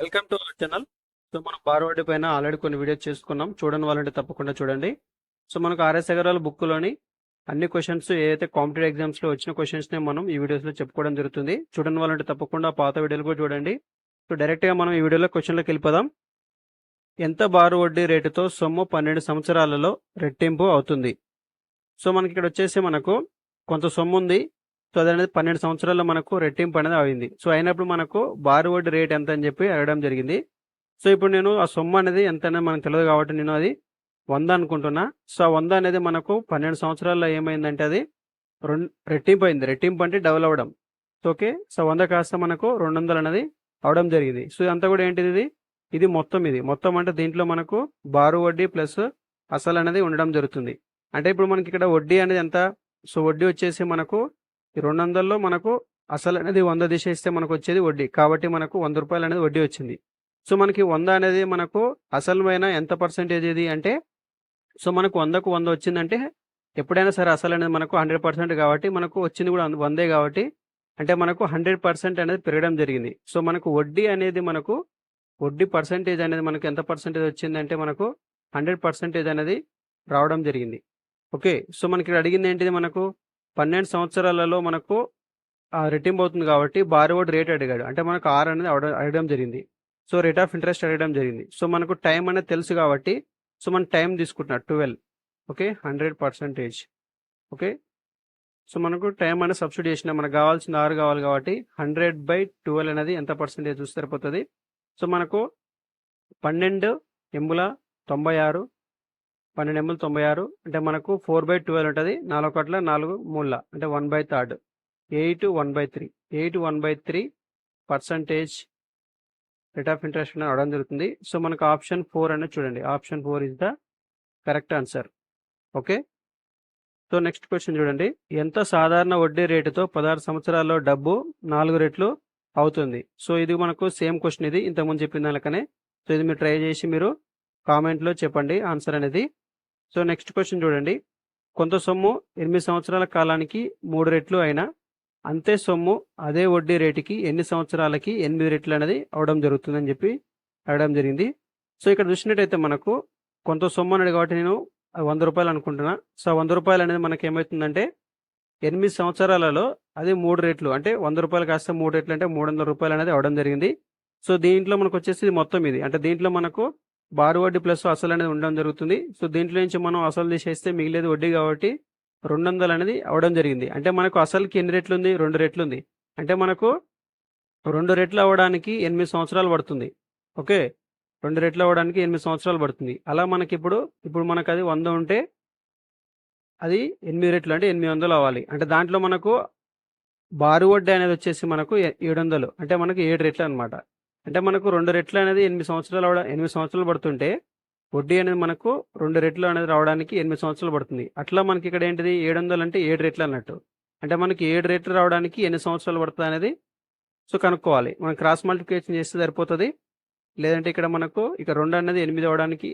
Welcome to our channel. So మనం బార్వర్డ్ పైన already కొన్ని వీడియోస్ చేసుకున్నాం. చూడని వాళ్ళంటే తప్పకుండా చూడండి. సో మనకు ఆర్ఎస్ అగర్వాల్ బుక్లోని అన్ని క్వశ్చన్స్ ఏదైతే కాంపిటేటివ్ ఎగ్జామ్స్లో వచ్చిన క్వశ్చన్స్నే మనం ఈ వీడియోస్లో చెప్పుకోవడం జరుగుతుంది. చూడని వాళ్ళంటే తప్పకుండా పాత వీడియోలు కూడా చూడండి. సో డైరెక్ట్గా మనం ఈ వీడియోలో క్వశ్చన్లోకి వెళ్ళిపోదాం. ఎంత బారు వడ్డీ రేటుతో సొమ్ము 12 సంవత్సరాలలో రెట్టింపు అవుతుంది? సో మనకి ఇక్కడ వచ్చేసి మనకు కొంత సొమ్ము ఉంది. సో అదనేది 12 సంవత్సరాల్లో మనకు రెట్టింపు అనేది అయింది. సో అయినప్పుడు మనకు బారు వడ్డీ రేట్ ఎంత అని చెప్పి అడగడం జరిగింది. సో ఇప్పుడు నేను ఆ సొమ్ము అనేది ఎంత అనేది మనకు తెలియదు కాబట్టి నేను అది 100 అనుకుంటున్నా. సో ఆ 100 అనేది మనకు 12 సంవత్సరాల్లో ఏమైందంటే అది రెట్టింపు అయింది. రెట్టింపు అంటే డబుల్ అవ్వడం. ఓకే. సో 100 కాస్త మనకు 200 అనేది అవడం జరిగింది. సో ఇదంతా కూడా ఏంటిది? ఇది మొత్తం అంటే దీంట్లో మనకు బారు వడ్డీ ప్లస్ అసలు అనేది ఉండడం జరుగుతుంది. అంటే ఇప్పుడు మనకి ఇక్కడ వడ్డీ అనేది ఎంత? సో వడ్డీ వచ్చేసి మనకు ఈ 200లో మనకు అసలు అనేది 100 తీసేస్తే మనకు వచ్చేది వడ్డీ. కాబట్టి మనకు 100 రూపాయలు అనేది వడ్డీ వచ్చింది. సో మనకి 100 అనేది మనకు అసలు పైన ఎంత పర్సెంటేజ్ ఇది అంటే, సో మనకు 100కు 100 వచ్చిందంటే ఎప్పుడైనా సరే అసలు అనేది మనకు 100% కాబట్టి మనకు వచ్చింది కూడా 100 కాబట్టి అంటే మనకు 100% అనేది పెరగడం జరిగింది. సో మనకు వడ్డీ అనేది మనకు వడ్డీ పర్సెంటేజ్ అనేది మనకు ఎంత పర్సెంటేజ్ వచ్చిందంటే మనకు 100% అనేది రావడం జరిగింది. ఓకే. సో మనకి ఇక్కడ అడిగింది ఏంటిది? మనకు 12 సంవత్సరాలలో మనకు రెట్టింపు అవుతుంది కాబట్టి బారోవర్డ్ రేట్ అడిగాడు. అంటే మనకు ఆర్ అనేది అడగడం జరిగింది. సో రేట్ ఆఫ్ ఇంట్రెస్ట్ అడగడం జరిగింది. సో మనకు టైం అనేది తెలుసు కాబట్టి సో మనం టైం తీసుకుంటున్నాం 12. ఓకే. 100%. ఓకే. సో మనకు టైం అనేది సబ్స్టిట్యూట్ చేసిన మనకు కావాల్సిన ఆరు కావాలి కాబట్టి 100/12 అనేది ఎంత పర్సెంటేజ్ చూస్తే సరిపోతుంది. సో మనకు 12 ఎముల 96, 12 ఎములు 96 అంటే మనకు 4/12 ఉంటుంది. 4 కోట్ల 4 మూల అంటే 1/3. 8 1/3. 8 1/3% రేట్ ఆఫ్ ఇంట్రెస్ట్ అవడం జరుగుతుంది. సో మనకు ఆప్షన్ 4 అనేది చూడండి. Option 4 is the correct answer. Okay. So next question చూడండి. ఎంత సాధారణ వడ్డీ రేటుతో 16 సంవత్సరాల్లో డబ్బు 4 రెట్లు అవుతుంది? సో ఇది మనకు సేమ్ క్వశ్చన్, ఇది ఇంతకుముందు చెప్పిన దానికనే. సో ఇది మీరు ట్రై చేసి మీరు కామెంట్లో చెప్పండి ఆన్సర్ అనేది. సో నెక్స్ట్ క్వశ్చన్ చూడండి. కొంత సొమ్ము 8 సంవత్సరాల కాలానికి 3 రెట్లు అయినా అంతే సొమ్ము అదే వడ్డీ రేటుకి ఎన్ని సంవత్సరాలకి 8 రెట్లు అనేది అవడం జరుగుతుందని చెప్పి అడగడం జరిగింది. సో ఇక్కడ చూసినట్టయితే మనకు కొంత సొమ్ము అనేది కాబట్టి నేను 100 రూపాయలు అనుకుంటున్నా. సో 100 రూపాయలు అనేది మనకి ఏమవుతుందంటే 8 సంవత్సరాలలో అది 3 రెట్లు అంటే 100 రూపాయలు కాస్త 3 రెట్లు అంటే 300 రూపాయలు అనేది అవడం జరిగింది. సో దీంట్లో మనకు వచ్చేసి మొత్తం ఇది అంటే దీంట్లో మనకు బారు వడ్డీ ప్లస్ అసలు అనేది ఉండడం జరుగుతుంది. సో దీంట్లో నుంచి మనం అసలు తీసేస్తే మిగిలేదు వడ్డీ కాబట్టి 200 అనేది అవడం జరిగింది. అంటే మనకు అసలుకి ఎన్ని రెట్లు ఉంది? 2 రెట్లు ఉంది. అంటే మనకు 2 రెట్లు అవ్వడానికి 8 సంవత్సరాలు పడుతుంది. ఓకే. 2 రెట్లు అవ్వడానికి 8 సంవత్సరాలు పడుతుంది. అలా మనకి ఇప్పుడు మనకు అది 100 ఉంటే అది 8 రెట్లు అంటే 800 అవ్వాలి. అంటే దాంట్లో మనకు బారు వడ్డీ అనేది వచ్చేసి మనకు 700 అంటే మనకు 7 రెట్లు అనమాట. అంటే మనకు 2 రెట్లు అనేది 8 సంవత్సరాలు పడుతుంటే వడ్డీ అనేది మనకు 2 రెట్లు అనేది రావడానికి 8 సంవత్సరాలు పడుతుంది. అట్లా మనకి ఇక్కడ ఏంటిది 700 అంటే 7 రెట్లు అన్నట్టు. అంటే మనకి 7 రెట్లు రావడానికి ఎన్ని సంవత్సరాలు పడుతుంది అనేది సో కనుక్కోవాలి. మనం క్రాస్ మల్టిప్లికేషన్ చేస్తే సరిపోతుంది. లేదంటే ఇక్కడ మనకు ఇక 2 అనేది 8 అవ్వడానికి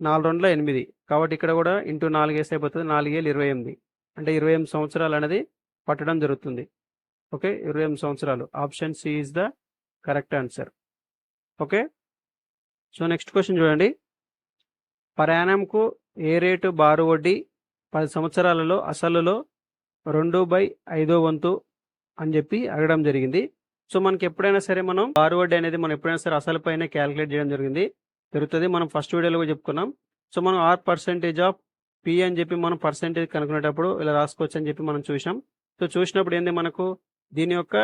4 2ల 8 కాబట్టి ఇక్కడ కూడా ఇంటూ 4 వేస్తే అయిపోతుంది. 4 7 28 అంటే 28 సంవత్సరాలు అనేది పట్టడం జరుగుతుంది. ఓకే. 28 సంవత్సరాలు. Option C is the correct answer. Okay. So next question చూడండి. ప్రయాణంకు ఏ రేటు బారు వడ్డీ 10 సంవత్సరాలలో అసలులో 2/5 వంతు అని చెప్పి అడగడం జరిగింది. సో మనకి ఎప్పుడైనా సరే మనం బారు వడ్డీ అనేది మనం ఎప్పుడైనా సరే అసలు పైన క్యాలిక్యులేట్ చేయడం జరుగుతుంది. మనం ఫస్ట్ వీడియోలో కూడా చెప్పుకున్నాం. సో మనం R% ఆఫ్ P అని చెప్పి మనం పర్సెంటేజ్ కనుక్కునేటప్పుడు ఇలా రాసుకోవచ్చు అని చెప్పి మనం చూసాం. సో చూసినప్పుడు ఏంది మనకు దీని యొక్క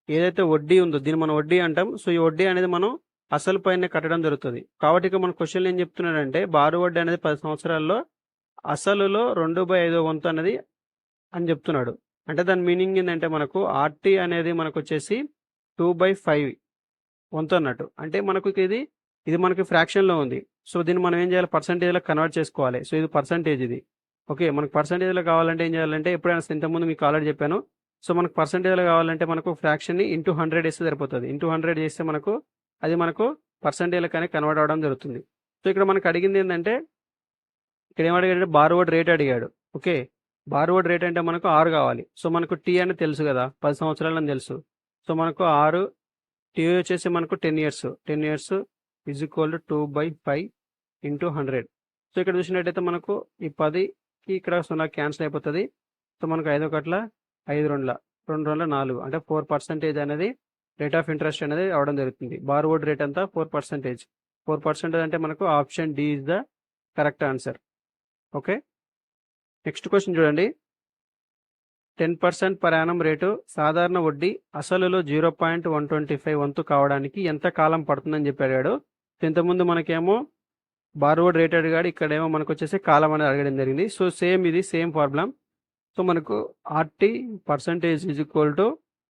ఏదైతే వడ్డీ ఉందో దీన్ని మనం వడ్డీ అంటాం. సో ఈ వడ్డీ అనేది మనం అసలు పైన కట్టడం జరుగుతుంది. కాబట్టి ఇక మన క్వశ్చన్ ఏం చెప్తున్నాడంటే బారు వడ్డీ అనేది 10 సంవత్సరాల్లో అసలులో 2/5 వంతు అనేది అని చెప్తున్నాడు. అంటే దాని మీనింగ్ ఏంటంటే మనకు RT అనేది మనకు వచ్చేసి 2/5 వంతు అన్నట్టు. అంటే మనకు ఇది మనకి ఫ్రాక్షన్లో ఉంది. సో దీన్ని మనం ఏం చేయాలి? పర్సంటేజ్లో కన్వర్ట్ చేసుకోవాలి. సో ఇది పర్సంటేజ్ ఇది. ఓకే. మనకు పర్సంటేజ్లో కావాలంటే ఏం చేయాలంటే ఎప్పుడైనా ఇంతకుముందు మీకు ఆల్రెడీ చెప్పాను. సో మనకు పర్సంటేజ్లో కావాలంటే మనకు ఫ్రాక్షన్ని ఇంటూ 100 వేస్తే సరిపోతుంది. ఇంటూ 100 చేస్తే మనకు అది మనకు పర్సంటేజ్లో కానీ కన్వర్ట్ అవ్వడం జరుగుతుంది. సో ఇక్కడ మనకు అడిగింది ఏంటంటే ఇక్కడ ఏమడిగాడంటే బారు వడ్డీ రేట్ అడిగాడు. ఓకే. బారు వడ్డీ రేట్ అంటే మనకు 6 కావాలి. సో మనకు టీ అని తెలుసు కదా, 10 సంవత్సరాలు అని తెలుసు. సో మనకు 6 టీ వచ్చేసి మనకు 10 years 10 years is equal to 2/5 into 100. So ఇక్కడ చూసినట్టయితే మనకు ఈ 10కి ఇక్కడ 0 క్యాన్సిల్ అయిపోతుంది. సో మనకు 5 ఒకట్ల 5 రెండుల 2 రెండుల 4 అంటే 4% అనేది రేట్ ఆఫ్ ఇంట్రెస్ట్ అనేది అవడం జరుగుతుంది. బార్వర్డ్ రేట్ అంతా 4%. 4% అంటే మనకు option D is the correct answer. Okay, next question చూడండి. 10% పర్ యానం రేటు సాధారణ వడ్డీ అసలులో 0.125 వంతు కావడానికి ఎంత కాలం పడుతుందని చెప్పి అడిగాడు. ఇంతకుముందు మనకేమో బార్వర్డ్ రేట్ అడిగాడు, ఇక్కడేమో మనకు వచ్చేసి కాలం అనేది అడగడం జరిగింది. సో ఇది సేమ్ ప్రాబ్లం. సో మనకు RT percentage is equal to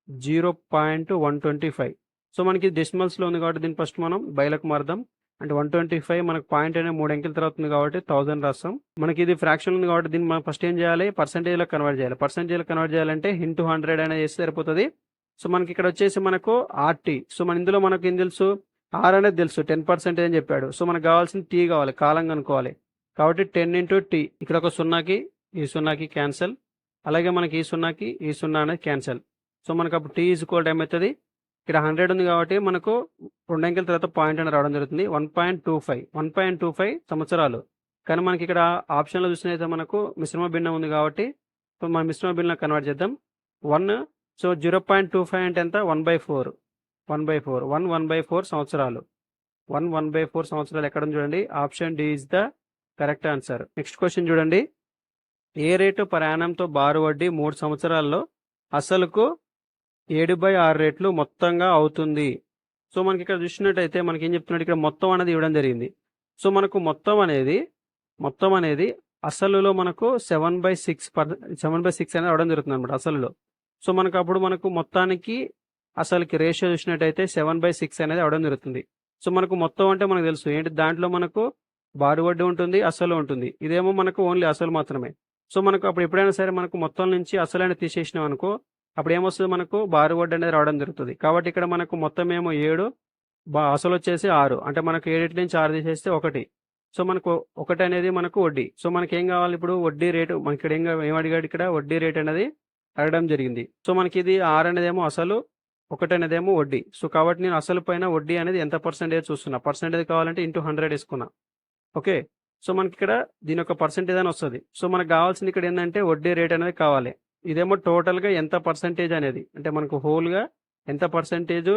0.125. So మనకి డెసిమల్స్లో ఉంది కాబట్టి దీన్ని ఫస్ట్ మనం బైలకు మారుదాం. అంటే 125 మనకు పాయింట్ అనేది 3 అంకెల తర్వాత ఉంది కాబట్టి 1000 రాస్తాం. మనకి ఇది ఫ్రాక్షన్ ఉంది కాబట్టి దీన్ని మనం ఫస్ట్ ఏం చేయాలి, పర్సంటేజ్లో కన్వర్ట్ చేయాలి. పర్సంటేజ్లో కన్వర్ట్ చేయాలంటే ఇంటూ 100 అనేది చేస్తే సరిపోతుంది. సో మనకి ఇక్కడ వచ్చేసి మనకు ఆర్టీ. సో మన ఇందులో మనకు ఏం తెలుసు, ఆర్ అనేది తెలుసు, 10% అని చెప్పాడు. సో మనకు కావాల్సిన టీ కావాలి, కాలం కనుక్కోవాలి. కాబట్టి 10 ఇంటూ టీ, ఇక్కడ ఒక 0కి ఈ 0కి క్యాన్సల్, అలాగే మనకి ఈ 0కి ఈ 0 అనేది క్యాన్సల్. సో మనకు అప్పుడు టీ ఈజ్ ఈక్వల్ ఏమవుతుంది, ఇక్కడ 100 ఉంది కాబట్టి మనకు 2 అంకెల తర్వాత పాయింట్ అని రావడం జరుగుతుంది. 1.25 సంవత్సరాలు. కానీ మనకి ఇక్కడ ఆప్షన్లో చూసినైతే మనకు మిశ్రమ భిన్నం ఉంది కాబట్టి సో మనం మిశ్రమ భిన్నం కన్వర్ట్ చేద్దాం. 1 సో 0.25 అంటే ఎంత, 1/4 1/4 సంవత్సరాలు. 1/4 సంవత్సరాలు ఎక్కడ ఉంది చూడండి, option D is the correct answer. Next question చూడండి. ఏ రేటు పర్ యానంతో బారు వడ్డీ 3 సంవత్సరాల్లో అసలుకు 7/6 రేట్లు మొత్తంగా అవుతుంది. సో మనకి ఇక్కడ చూసినట్టయితే మనకి ఏం చెప్తున్నాడు, ఇక్కడ మొత్తం అనేది ఇవ్వడం జరిగింది. సో మనకు మొత్తం అనేది అసలులో మనకు 7/6 అనేది అవడం జరుగుతుంది అనమాట అసలులో. సో మనకు అప్పుడు మనకు మొత్తానికి అసలుకి రేషియో చూసినట్టయితే 7/6 అనేది అవడం జరుగుతుంది. సో మనకు మొత్తం అంటే మనకు తెలుసు ఏంటి, దాంట్లో మనకు బారు వడ్డీ ఉంటుంది, అసలు ఉంటుంది. ఇదేమో మనకు ఓన్లీ అసలు మాత్రమే. సో మనకు అప్పుడు ఎప్పుడైనా సరే మనకు మొత్తం నుంచి అసలైన తీసేసినాం అనుకో, అప్పుడు ఏమొస్తుంది, మనకు బారు వడ్డీ అనేది రావడం జరుగుతుంది. కాబట్టి ఇక్కడ మనకు మొత్తం ఏమో 7, అసలు వచ్చేసి 6, అంటే మనకు 7 నుంచి 6 తీసేస్తే 1. సో మనకు 1 అనేది మనకు వడ్డీ. సో మనకి ఏం కావాలి ఇప్పుడు, వడ్డీ రేటు. మనకి ఇక్కడ ఏం అడిగాడు, ఇక్కడ వడ్డీ రేట్ అనేది అడగడం జరిగింది. సో మనకి ఇది 6 అనేదేమో అసలు, 1 అనేదేమో వడ్డీ. సో కాబట్టి నేను అసలు పైన వడ్డీ అనేది ఎంత పర్సెంటేజ్ చూస్తున్నా, పర్సెంటేజ్ కావాలంటే ఇంటూ 100 వేసుకున్నా. ఓకే, సో మనకి ఇక్కడ దీని యొక్క పర్సెంటేజ్ అని వస్తుంది. సో మనకు కావాల్సింది ఇక్కడ ఏంటంటే వడ్డీ రేట్ అనేది కావాలి. ఇదేమో టోటల్గా ఎంత పర్సెంటేజ్ అనేది, అంటే మనకు హోల్గా ఎంత పర్సెంటేజ్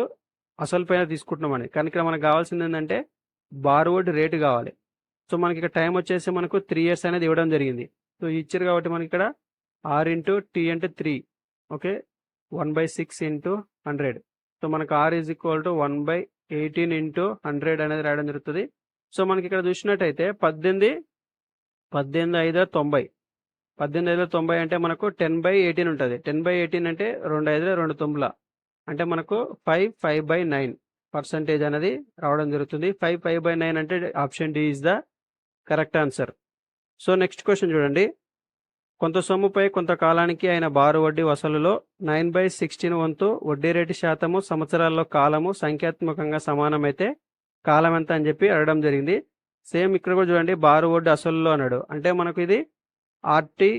అసలు పైన తీసుకుంటున్నామని. కానీ ఇక్కడ మనకు కావాల్సింది ఏంటంటే బార్వర్డ్ రేటు కావాలి. సో మనకి ఇక్కడ టైం వచ్చేసి మనకు 3 ఇయర్స్ అనేది ఇవ్వడం జరిగింది. సో ఇచ్చారు కాబట్టి మనకి ఇక్కడ ఆర్ ఇంటూ టీ అంటే 3. Okay, 1/6 into 100. సో మనకు R is equal to 1/18 into 100 అనేది రాయడం జరుగుతుంది. సో మనకి ఇక్కడ చూసినట్టయితే 18 5 90. 18 5 90 అంటే మనకు 10/18 ఉంటుంది. 10/18 అంటే 2 5 2 9, అంటే మనకు 5/9% అనేది రావడం జరుగుతుంది. 5/9 అంటే option D is the correct answer. So next question చూడండి. కొంత సొమ్ముపై కొంతకాలానికి అయిన బారు వడ్డీ వసూలులో 9/16 వంతు వడ్డీ రేటు శాతము సంవత్సరాల్లో కాలము సంఖ్యాత్మకంగా సమానమైతే కాలం ఎంత అని చెప్పి అడగడం జరిగింది. సేమ్ ఇక్కడ కూడా చూడండి, బారు వడ్డీ అసలులో అన్నాడు, అంటే మనకు ఇది RT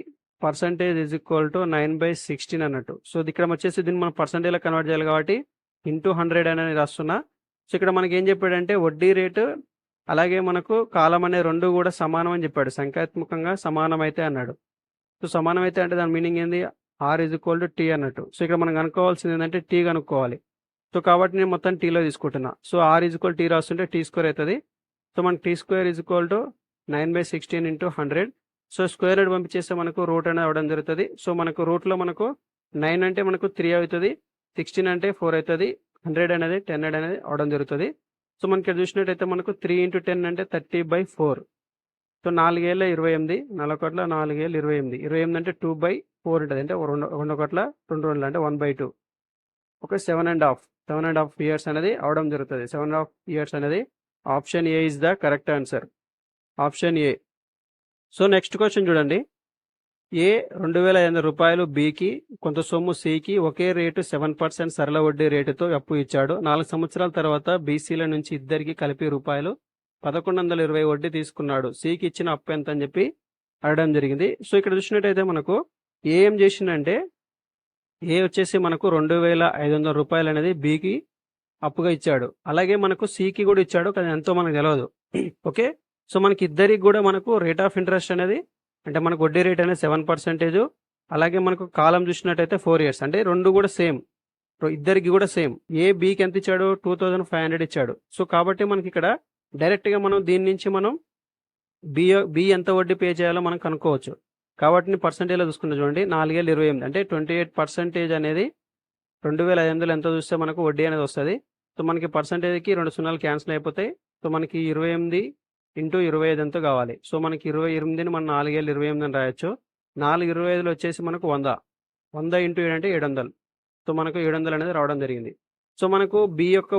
percentage is equal to 9/16 అన్నట్టు. సో ఇక్కడ వచ్చేసి దీన్ని మనం పర్సంటేజ్లో కన్వర్ట్ చేయాలి కాబట్టి ఇంటూ 100 అనేది రాస్తున్నా. సో ఇక్కడ మనకి ఏం చెప్పాడంటే వడ్డీ రేటు అలాగే మనకు కాలం అనే రెండు కూడా సమానం అని చెప్పాడు, సంఖ్యాత్మకంగా సమానమైతే అన్నాడు. సో సమానమైతే అంటే దాని మీనింగ్ ఏంది, R is equal to T అన్నట్టు. సో ఇక్కడ మనం కనుక్కోవాల్సింది ఏంటంటే టీ కనుక్కోవాలి. సో కాబట్టి నేను మొత్తం టీలో తీసుకుంటున్నా. So R is equal T రాస్తుంటే టీ స్క్వేర్ అవుతుంది. సో మనకి T square is equal to 9/16 into 100. So square అనేది పంపించేస్తే మనకు రూట్ అనేది అవ్వడం జరుగుతుంది. సో మనకు రూట్లో మనకు 9 అంటే మనకు 3 అవుతుంది, 16 అంటే 4 అవుతుంది, 100 అనేది 10 అనేది అవడం జరుగుతుంది. సో మనకి ఇక్కడ చూసినట్టయితే మనకు 3 ఇంటూ 10 అంటే 30/4. సో 4 ఏళ్ళ 28, 4 4 ఏళ్ళు 28. 28 అంటే 2/4 ఉంటుంది, అంటే 2 2 అంటే 1/2. ఓకే, 7.5 ఇయర్స్ అనేది అవడం జరుగుతుంది. 7.5 ఇయర్స్ అనేది option A is the correct answer, option A. So next question చూడండి. ఏ 2,500 రూపాయలు బికి, కొంత సొమ్ము సికి ఒకే రేటు 7% సరళ వడ్డీ రేటుతో అప్పు ఇచ్చాడు. 4 సంవత్సరాల తర్వాత బీసీల నుంచి ఇద్దరికి కలిపి రూపాయలు 1120 వడ్డీ తీసుకున్నాడు. సికి ఇచ్చిన అప్పు ఎంత అని చెప్పి అడగడం జరిగింది. సో ఇక్కడ చూసినట్టయితే మనకు ఏం చేసిందంటే ఏ వచ్చేసి మనకు 2,500 రూపాయలు అనేది బికి అప్పుగా ఇచ్చాడు. అలాగే మనకు సికి కూడా ఇచ్చాడు, కానీ ఎంతో మనకు తెలియదు. ఓకే. సో మనకి ఇద్దరికి కూడా మనకు రేట్ ఆఫ్ ఇంట్రెస్ట్ అనేది, అంటే మనకు వడ్డీ రేట్ అనేది 7%. అలాగే మనకు కాలం చూసినట్టయితే 4 years, అంటే రెండు కూడా సేమ్, ఇద్దరికి కూడా సేమ్. బికి ఎంత ఇచ్చాడు, 2500 ఇచ్చాడు. సో కాబట్టి మనకి ఇక్కడ డైరెక్ట్గా మనం దీని నుంచి మనం బి ఎంత వడ్డీ పే చేయాలో మనం కనుక్కోవచ్చు. కాబట్టి పర్సెంటేజ్లో చూసుకుంటే చూడండి, 4,28, అంటే 28% అనేది 2,500 ఎంత చూస్తే మనకు వడ్డీ అనేది వస్తుంది. సో మనకి పర్సెంటేజ్కి 2 సున్నాలు క్యాన్సిల్ అయిపోతాయి. సో మనకి 28 ఇంటూ 25 ఎంతో కావాలి. సో మనకి 28ని మనం 4,28 అని రాయొచ్చు. 4,25 వచ్చేసి మనకు 100 ఇంటూ 7 అంటే 700. సో మనకు 700 అనేది రావడం జరిగింది. సో మనకు బి యొక్క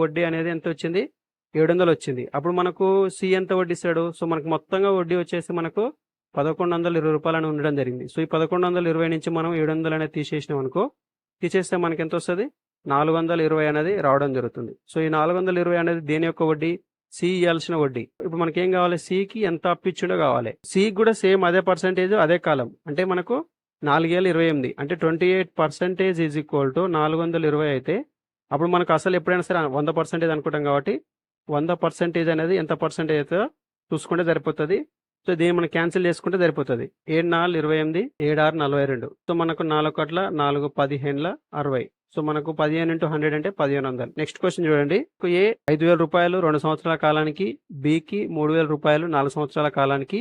వడ్డీ అనేది ఎంత వచ్చింది, 700 వచ్చింది. అప్పుడు మనకు సి ఎంత వడ్డీ ఇస్తాడు. సో మనకు మొత్తంగా వడ్డీ వచ్చేసి మనకు 1,120 రూపాయలు అని ఉండడం జరిగింది. సో ఈ 1,120 నుంచి మనం 700 అనేది తీసేసినాం అనుకో, తీసేస్తే మనకి ఎంత వస్తుంది, 420 అనేది రావడం జరుగుతుంది. సో ఈ 420 అనేది దేని యొక్క వడ్డీ, సి ఇవ్వాల్సిన వడ్డీ. ఇప్పుడు మనకి ఏం కావాలి, సికి ఎంత అప్పిచ్చిండో కావాలి. సికి కూడా సేమ్ అదే పర్సెంటేజ్, అదే కాలం, అంటే మనకు 4,28, అంటే 28% ఈజ్ ఈక్వల్ టు 420 అయితే అప్పుడు మనకు అసలు ఎప్పుడైనా సరే 100% అనుకుంటాం కాబట్టి 100% అనేది ఎంత పర్సెంటేజ్ అయితే చూసుకుంటే సరిపోతుంది. సో దీన్ని మనం క్యాన్సిల్ చేసుకుంటే సరిపోతుంది. 7,4,28, 7,6,42. సో మనకు 4 కోట్ల 4 15 60. సో మనకు 15 ఇంటూ 100 అంటే 1,500. నెక్స్ట్ క్వశ్చన్ చూడండి. ఏ 5,000 రూపాయలు 2 సంవత్సరాల కాలానికి, బికి 3,000 రూపాయలు 4 సంవత్సరాల కాలానికి,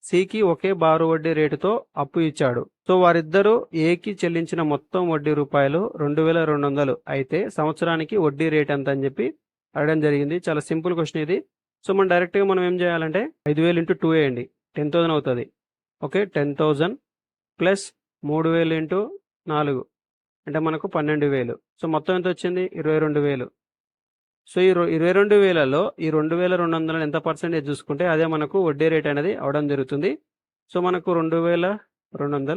సికి ఒకే బారు వడ్డీ రేటుతో అప్పు ఇచ్చాడు. సో వారిద్దరూ ఏకి చెల్లించిన మొత్తం వడ్డీ రూపాయలు 2,200 అయితే సంవత్సరానికి వడ్డీ రేట్ ఎంత అని చెప్పి అడగడం జరిగింది. చాలా సింపుల్ క్వశ్చన్ ఇది. సో మనం డైరెక్ట్గా మనం ఏం చేయాలంటే 5,000 ఇంటూ 2 వేయండి, 10,000 అవుతుంది. ఓకే, 10,000 ప్లస్ 3,000 ఇంటూ 4 అంటే మనకు 12,000. సో మొత్తం ఎంత వచ్చింది, 22,000. సో ఈ 22,000లో ఈ 2,200 ఎంత పర్సెంటేజ్ చూసుకుంటే అదే మనకు వడ్డీ రేట్ అనేది అవడం జరుగుతుంది. సో మనకు 2,200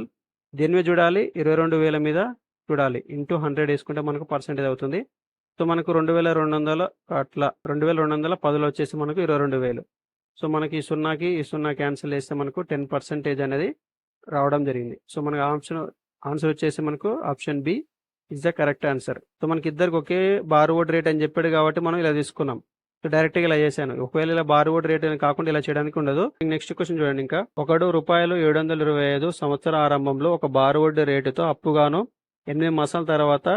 దేని మీద చూడాలి, 22,000 మీద చూడాలి, ఇంటూ 100 వేసుకుంటే మనకు పర్సెంటేజ్ అవుతుంది. సో మనకు 2,200 అట్లా 2,210 వచ్చేసి మనకు 22,000. సో మనకి ఈ సున్నా క్యాన్సిల్ చేస్తే మనకు 10% అనేది రావడం జరిగింది. సో మనకు ఆన్సర్ వచ్చేసి మనకు option B is the correct answer. So మనకి ఇద్దరికి ఒకే బార్ వడ్డీ రేట్ అని చెప్పాడు కాబట్టి మనం ఇలా తీసుకున్నాం. సో డైరెక్ట్గా ఇలా చేశాను. ఒకవేళ ఇలా బార్ వడ్డీ రేట్ అని కాకుండా ఇలా చేయడానికి ఉండదు. నెక్స్ట్ క్వశ్చన్ చూడండి. ఇంకా ఒకడు ₹725 సంవత్సర ఆరంభంలో ఒక బార్ వడ్డీ రేటుతో అప్పుగాను 8 మాసాల తర్వాత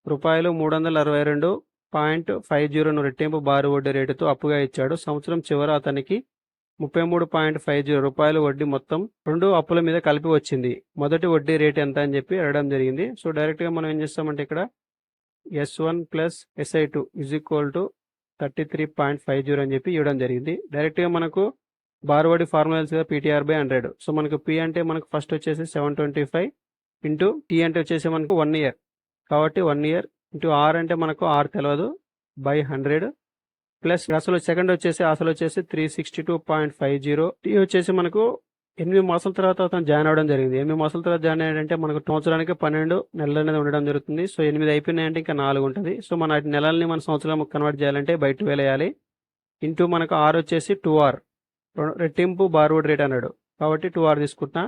₹362.50 రెట్టింపు బారు వడ్డీ రేటుతో అప్పుగా ఇచ్చాడు. సంవత్సరం చివర అతనికి ₹33.50 వడ్డీ మొత్తం రెండు అప్పుల మీద కలిపి వచ్చింది. మొదటి వడ్డీ రేట్ ఎంత అని చెప్పి అడగడం జరిగింది. సో డైరెక్ట్గా మనం ఏం చేస్తామంటే ఇక్కడ S1 plus SI2 is equal to 33.50 అని చెప్పి ఇవ్వడం జరిగింది. డైరెక్ట్గా మనకు బారు వడ్డీ ఫార్ములా తెలుసు, PTR/100. సో మనకు P అంటే మనకు ఫస్ట్ వచ్చేసి 725 ఇంటూ T అంటే వచ్చేసి మనకు 1 year కాబట్టి 1 year ఇంటూ R అంటే మనకు R తెలియదు /100 ప్లస్ అసలు సెకండ్ వచ్చేసి 362.50. టీ వచ్చేసి మనకు 8 మాసాల తర్వాత అతను జాయిన్ అవ్వడం జరిగింది. 8 మాసాల తర్వాత జాయిన్ అయ్యాడంటే మనకు సంవత్సరానికి 12 నెలలు అనేది ఉండడం జరుగుతుంది. సో 8 అయిపోయినాయంటే ఇంకా 4 ఉంటుంది. సో మన నెలల్ని మన సంవత్సరం కన్వర్ట్ చేయాలంటే బై 12 వేయాలి. ఇంటూ మనకు R వచ్చేసి 2R రెట్టింపు బార్ వడ్డీ రేట్ అన్నాడు కాబట్టి 2R తీసుకుంటున్నా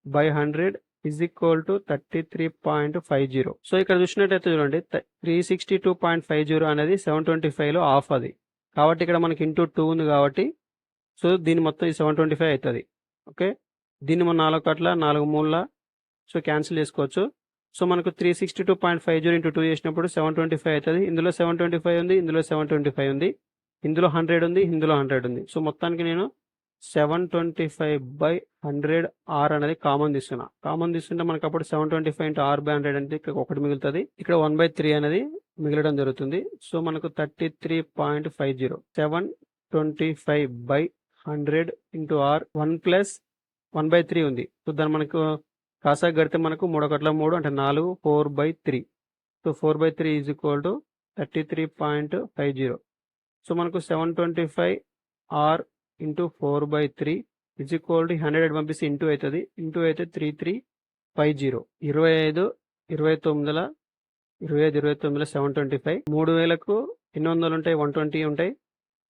/100 ఈజ్ ఈక్వల్ టు 33.50. సో ఇక్కడ చూసినట్టయితే చూడండి 362.50 అనేది 725లో ఆఫ్ అది కాబట్టి ఇక్కడ మనకి ఇంటూ 2 ఉంది కాబట్టి సో దీని మొత్తం ఈ 725 అవుతుంది. ఓకే, దీన్ని మనం 4 కోట్ల 4 మూల సో క్యాన్సిల్ చేసుకోవచ్చు. సో మనకు 362.50 ఇంటూ 2 చేసినప్పుడు 725 అవుతుంది. ఇందులో 725 ఉంది, ఇందులో 725 ఉంది, ఇందులో 100 ఉంది, ఇందులో 100 ఉంది. సో మొత్తానికి నేను 725/100 R అనేది కామన్ తీసుకుంటే మనకు అప్పుడు 725 ఇంటూ R/100 అంటే ఇక్కడ 1 మిగులుతుంది, ఇక్కడ 1/3 అనేది మిగలడం జరుగుతుంది. సో మనకు 33.50 725/100 ఇంటూ R 1 ప్లస్ 1/3 ఉంది. సో దాన్ని మనకు కాసాగా గడితే మనకు 3 కోట్ల 3 అంటే 4 4/3. So 4/3 is equal to 33.50. So మనకు 725 R into 4/3 is equal to 100 పంపిస్తే ఇంటూ అవుతుంది. ఇంటూ అయితే 3350 25 29 725 3,000కు ఎన్ని వందలు ఉంటాయి, 120 ఉంటాయి,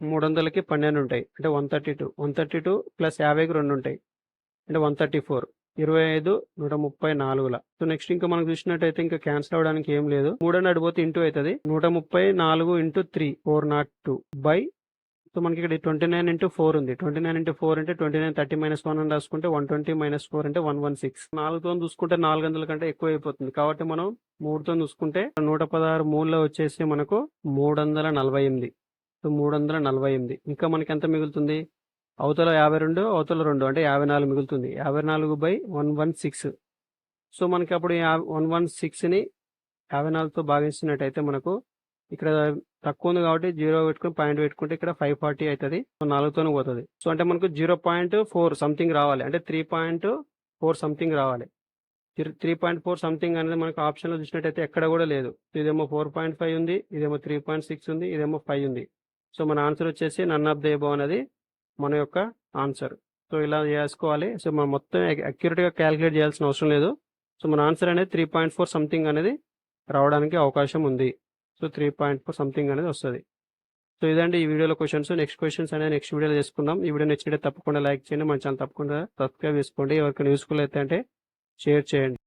300కి 12 ఉంటాయి అంటే 132 ప్లస్ 50కి 2 ఉంటాయి అంటే 134. 25 134ల. సో నెక్స్ట్ ఇంకా మనం చూసినట్టయితే ఇంకా క్యాన్సిల్ అవ్వడానికి ఏం లేదు. 3 అని అడిగిపోతే ఇంటూ అవుతుంది. 134 ఇంటూ 3 402 బై, సో మనకి ఇక్కడ 29 ఇంటూ 4 ఉంది. 29 ఇంటూ 4 అంటే 29 30 మైనస్ 1 అని రాసుకుంటే 120 మైనస్ 4 అంటే 116. 4తో చూసుకుంటే 400 కంటే ఎక్కువ అయిపోతుంది. కాబట్టి మనం 3తో చూసుకుంటే 116 3లో వచ్చేసి మనకు 348. సో 348. ఇంకా మనకి ఎంత మిగులుతుంది? అవతల 52 అవతల 2 అంటే 54 మిగులుతుంది. 54 బై 116. సో మనకి అప్పుడు 116ని 54తో భాగించినట్టయితే మనకు ఇక్కడ తక్కువ ఉంది కాబట్టి 0 పెట్టుకుని పాయింట్ పెట్టుకుంటే ఇక్కడ 540 అవుతుంది. సో 4తోనే పోతుంది. సో అంటే మనకు 0.4 సంథింగ్ రావాలి, అంటే 3.4 సంథింగ్ రావాలి. 3.4 సంథింగ్ అనేది మనకు ఆప్షన్లో చూసినట్టయితే ఎక్కడ కూడా లేదు. ఇదేమో 4.5 ఉంది, ఇదేమో 3.6 ఉంది, ఇదేమో 5 ఉంది. సో మన ఆన్సర్ వచ్చేసి నన్ ఆఫ్ ద అబోవ్ అనేది మన యొక్క ఆన్సర్. సో ఇలా చేసుకోవాలి. సో మనం మొత్తం అక్యురేట్గా క్యాలిక్యులేట్ చేయాల్సిన అవసరం లేదు. సో మన ఆన్సర్ అనేది 3.4 సంథింగ్ అనేది రావడానికి అవకాశం ఉంది. సో 3.4 సంథింగ్ అనేది వస్తుంది. సో ఇదండి ఈ వీడియోలో క్వశ్చన్స్. నెక్స్ట్ క్వశ్చన్స్ అనేది నెక్స్ట్ వీడియోలో చేసుకుందాం. ఈ వీడియో నచ్చినట్లయితే తప్పకుండా లైక్ చేయండి, మన ఛానల్ తప్పకుండా సబ్స్క్రైబ్ చేసుకోండి. ఎవరికైనా యూస్ఫుల్ అయితే అంటే షేర్ చేయండి.